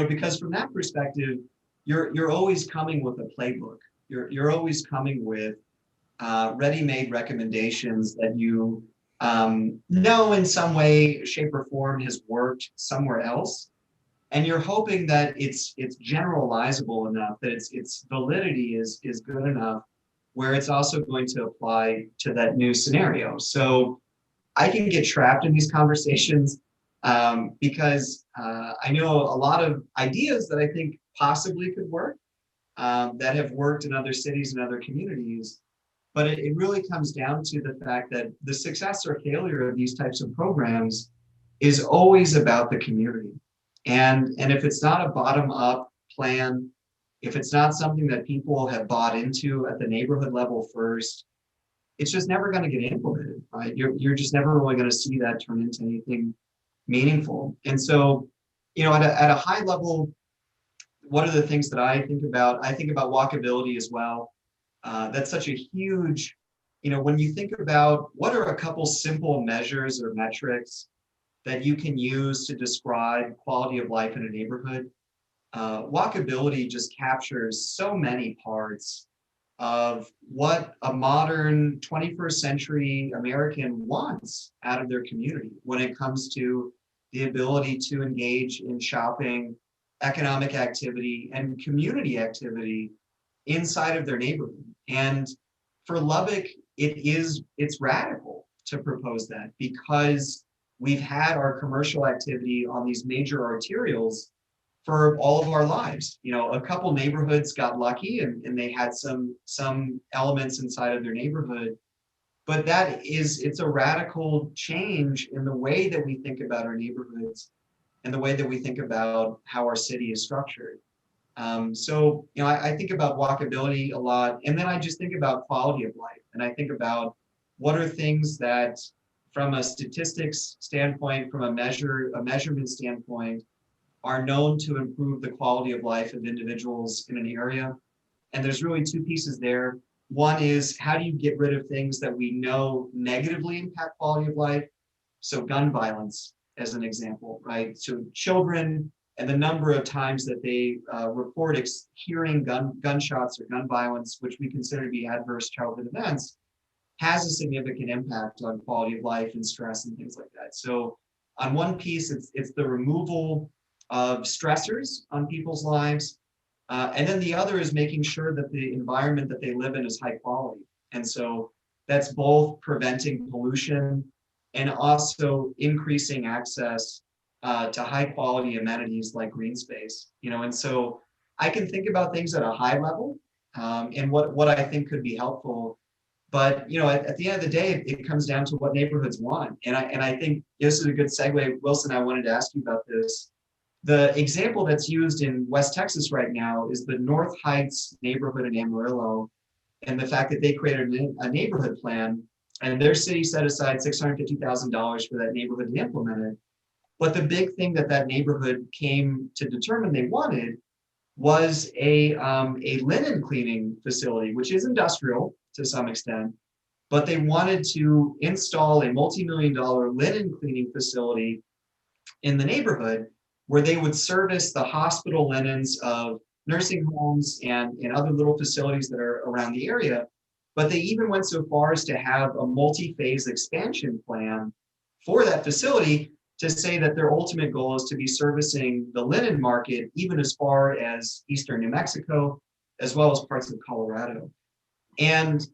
because from that perspective, you're always coming with a playbook. You're always coming with ready-made recommendations that you know in some way, shape, or form has worked somewhere else, and you're hoping that it's generalizable enough, that its validity is good enough, where it's also going to apply to that new scenario. So I can get trapped in these conversations because I know a lot of ideas that I think possibly could work, that have worked in other cities and other communities. But it really comes down to the fact that the success or failure of these types of programs is always about the community. And if it's not a bottom-up plan, if it's not something that people have bought into at the neighborhood level first, it's just never going to get implemented, right? You're just never really going to see that turn into anything meaningful. And so, at a high level, what are the things that I think about? I think about walkability as well. That's such a huge, when you think about what are a couple simple measures or metrics that you can use to describe quality of life in a neighborhood, walkability just captures so many parts of what a modern 21st century American wants out of their community when it comes to the ability to engage in shopping, economic activity, and community activity inside of their neighborhood. And for Lubbock, it's radical to propose that, because we've had our commercial activity on these major arterials for all of our lives. A couple neighborhoods got lucky and they had some elements inside of their neighborhood, but it's a radical change in the way that we think about our neighborhoods and the way that we think about how our city is structured. So I think about walkability a lot, and then I just think about quality of life, and I think about what are things that, from a statistics standpoint, from a measurement standpoint, are known to improve the quality of life of individuals in an area. And there's really two pieces there. One is, how do you get rid of things that we know negatively impact quality of life? So gun violence, as an example, right? So children and the number of times that they report hearing gunshots or gun violence, which we consider to be adverse childhood events, has a significant impact on quality of life and stress and things like that. So on one piece, it's the removal of stressors on people's lives. And then the other is making sure that the environment that they live in is high quality. And so that's both preventing pollution and also increasing access to high quality amenities like green space. And so I can think about things at a high level and what I think could be helpful. But at the end of the day, it comes down to what neighborhoods want. And I think this is a good segue. Wilson, I wanted to ask you about this. The example that's used in West Texas right now is the North Heights neighborhood in Amarillo, and the fact that they created a neighborhood plan, and their city set aside $650,000 for that neighborhood to implement it. But the big thing that neighborhood came to determine they wanted was a linen cleaning facility, which is industrial to some extent, but they wanted to install a multi-million-dollar linen cleaning facility in the neighborhood where they would service the hospital linens of nursing homes and other little facilities that are around the area. But they even went so far as to have a multi-phase expansion plan for that facility to say that their ultimate goal is to be servicing the linen market even as far as eastern New Mexico, as well as parts of Colorado. And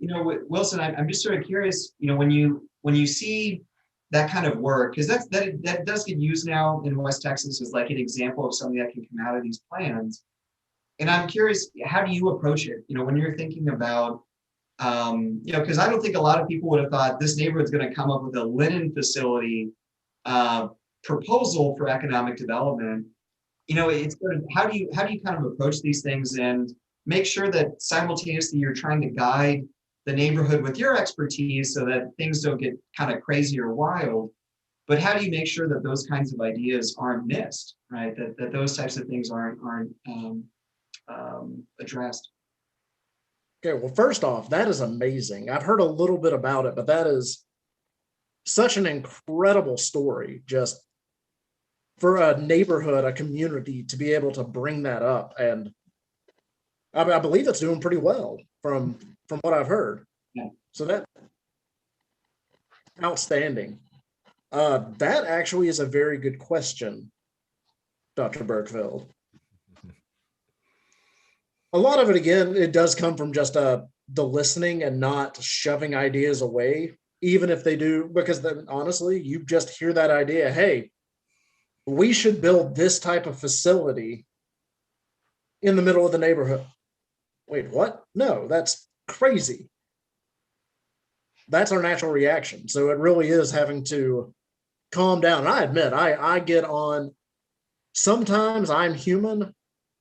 Wilson, I'm just sort of curious, when you see that kind of work, because that does get used now in West Texas as like an example of something that can come out of these plans. And I'm curious, how do you approach it? When you're thinking about, because I don't think a lot of people would have thought this neighborhood's going to come up with a linen facility proposal for economic development. It's sort of, how do you kind of approach these things and make sure that simultaneously you're trying to guide the neighborhood with your expertise so that things don't get kind of crazy or wild, but how do you make sure that those kinds of ideas aren't missed, right? That those types of things aren't addressed. Okay, well, first off, that is amazing. I've heard a little bit about it, but that is such an incredible story, just for a neighborhood, a community to be able to bring that up. And I believe it's doing pretty well from what I've heard. Yeah. So that outstanding. That actually is a very good question, Dr. Bergfeld. A lot of it, again, it does come from just the listening and not shoving ideas away, even if they do, because then honestly, you just hear that idea, hey, we should build this type of facility in the middle of the neighborhood. Wait, what? No, that's crazy. That's our natural reaction. So it really is having to calm down. And I admit, I get on, sometimes I'm human.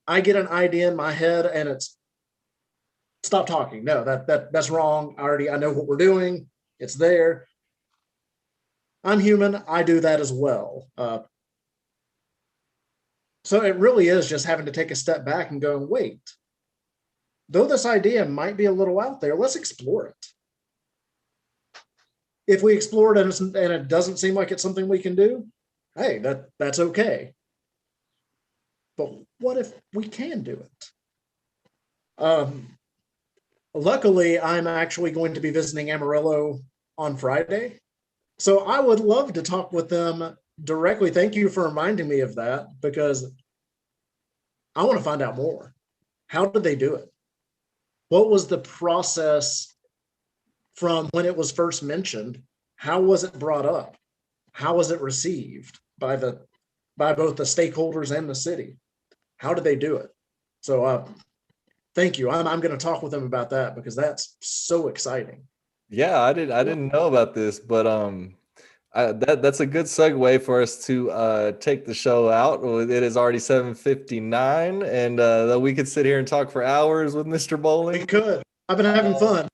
I get an idea in my head and it's, stop talking. No, that's wrong. I know what we're doing. It's there. I'm human. I do that as well. So it really is just having to take a step back and go, wait, though this idea might be a little out there, let's explore it. If we explore it and it doesn't seem like it's something we can do, hey, that's okay. But what if we can do it? Luckily, I'm actually going to be visiting Amarillo on Friday. So I would love to talk with them directly. Thank you for reminding me of that, because I want to find out more. How did they do it? What was the process from when it was first mentioned? How was it brought up? How was it received by both the stakeholders and the city? How did they do it? So thank you. I'm going to talk with them about that, because that's so exciting. Yeah, I didn't know about this, but that's a good segue for us to take the show out. It is already 7:59, and we could sit here and talk for hours with Mr. Bowling. We could. I've been having fun.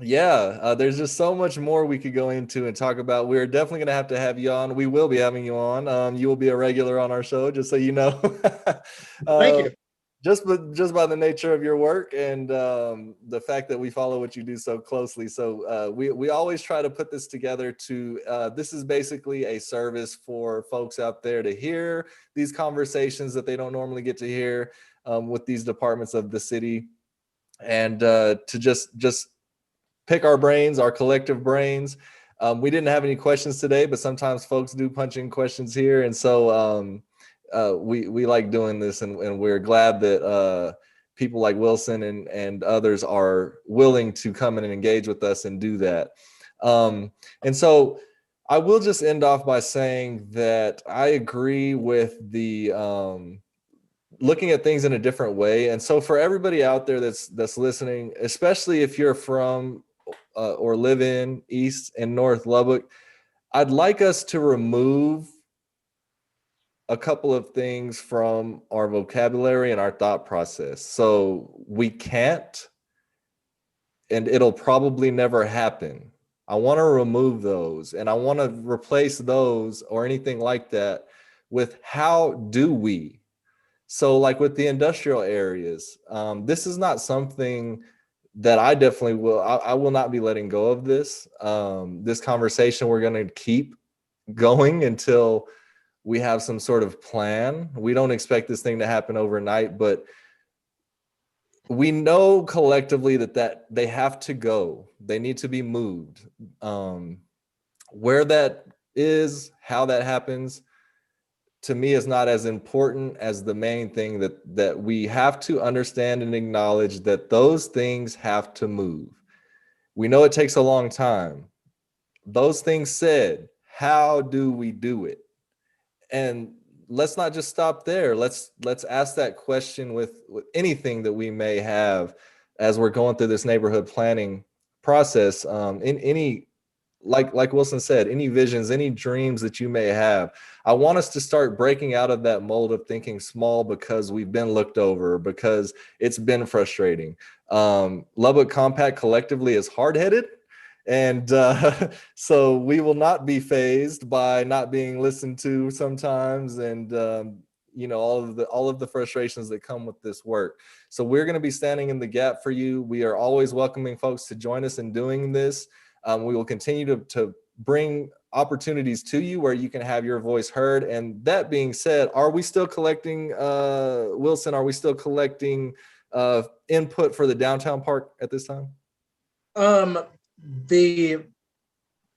Yeah, there's just so much more we could go into and talk about. We're definitely going to have you on. We will be having you on. You will be a regular on our show, just so you know. Thank uh, you. just by the nature of your work and the fact that we follow what you do so closely. So we always try to put this together to this is basically a service for folks out there to hear these conversations that they don't normally get to hear with these departments of the city, and to just pick our brains, our collective brains. We didn't have any questions today, but sometimes folks do punch in questions here, and so we like doing this, and we're glad that people like Wilson and others are willing to come in and engage with us and do that. And so I will just end off by saying that I agree with the looking at things in a different way. And so for everybody out there that's listening, especially if you're from or live in East and North Lubbock, I'd like us to remove a couple of things from our vocabulary and our thought process. So we can't, and it'll probably never happen. I want to remove those, and I want to replace those or anything like that with how do we. So like with the industrial areas, this is not something that I definitely will, I will not be letting go of this. This conversation we're going to keep going until we have some sort of plan. We don't expect this thing to happen overnight, but we know collectively that they have to go. They need to be moved. Where that is, how that happens, to me is not as important as the main thing that we have to understand and acknowledge that those things have to move. We know it takes a long time. Those things said, how do we do it? And let's not just stop there. Let's ask that question with anything that we may have as we're going through this neighborhood planning process. In any, like Wilson said, any visions, any dreams that you may have, I want us to start breaking out of that mold of thinking small because we've been looked over, because it's been frustrating. Lubbock Compact collectively is hard-headed, and so we will not be phased by not being listened to sometimes, and all of the frustrations that come with this work. So we're going to be standing in the gap for you. We are always welcoming folks to join us in doing this. We will continue to bring opportunities to you where you can have your voice heard. And that being said, are we still collecting, Wilson, are we still collecting input for the downtown park at this time? The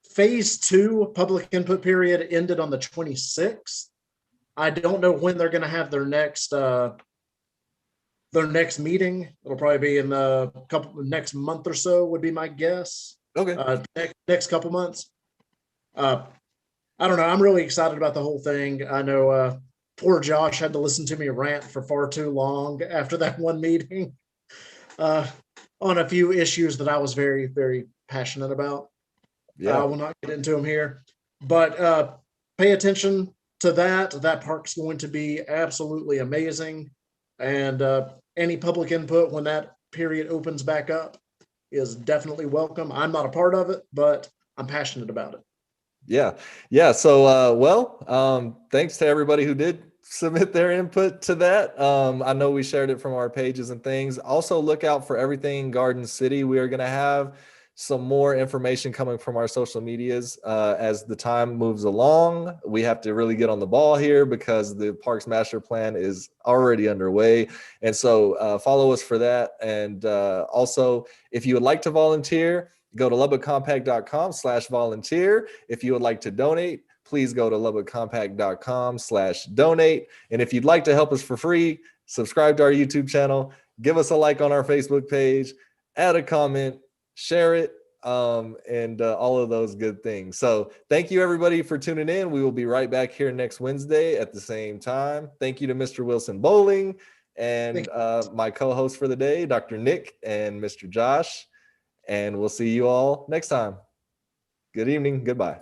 phase 2 public input period ended on the 26th. I don't know when they're going to have their next meeting. It'll probably be in the next month or so, would be my guess. Okay. Next couple months. I don't know. I'm really excited about the whole thing. I know poor Josh had to listen to me rant for far too long after that one meeting on a few issues that I was very, very passionate about. Yeah. I will not get into them here, but pay attention to that. That park's going to be absolutely amazing. And any public input when that period opens back up is definitely welcome. I'm not a part of it, but I'm passionate about it. Yeah. So, thanks to everybody who did submit their input to that. I know we shared it from our pages and things. Also, look out for everything Garden City. We are going to have some more information coming from our social medias as the time moves along. We have to really get on the ball here because the Parks Master Plan is already underway. And so follow us for that. And also, if you would like to volunteer, go to lubbockcompact.com/volunteer. If you would like to donate, please go to lubbockcompact.com/donate. And if you'd like to help us for free, subscribe to our YouTube channel, give us a like on our Facebook page, add a comment, share it, and all of those good things. So thank you everybody for tuning in. We will be right back here next Wednesday at the same time. Thank you to Mr. Wilson Bowling and my co-host for the day, Dr. Nick and Mr. Josh. And we'll see you all next time. Good evening. Goodbye.